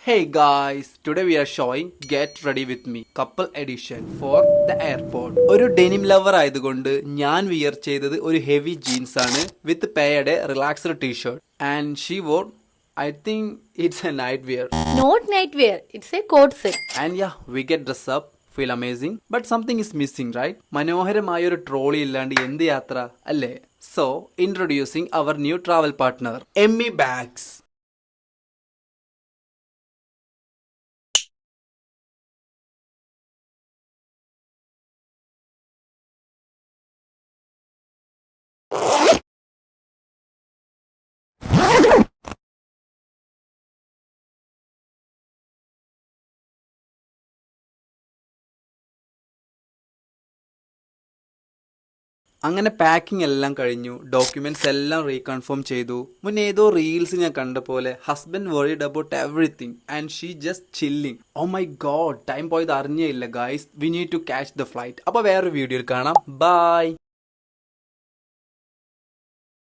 Hey guys, today we are showing Get Ready With Me couple edition for the airport. ഒരു denim lover ആയതുകൊണ്ട് ഞാൻ wear ചെയ്തത് ഒരു heavy jeans ആണ് with പേയുടെ relaxed T-shirt and she wore I think it's a night wear. Not night wear, it's a coat set. And yeah, we get dress up, feel amazing, but something is missing, right? മനോഹരമായ ഒരു trolley ഇല്ലാണ്ട് എന്ത് യാത്ര അല്ലേ? So, introducing our new travel partner, Emmy Bags. അങ്ങനെ packing എല്ലാം കഴിഞ്ഞു, documents എല്ലാം റീകൺഫേം ചെയ്തു. മുന്നേ ഏതോ റീൽസ് ഞാൻ കണ്ട പോലെ husband worried about everything and she just chilling. Oh my god, time പോയത് അറിഞ്ഞേ ഇല്ല guys. We need to catch the flight. അപ്പോൾ വേറൊരു വീഡിയോയിൽ കാണാം. ബൈ.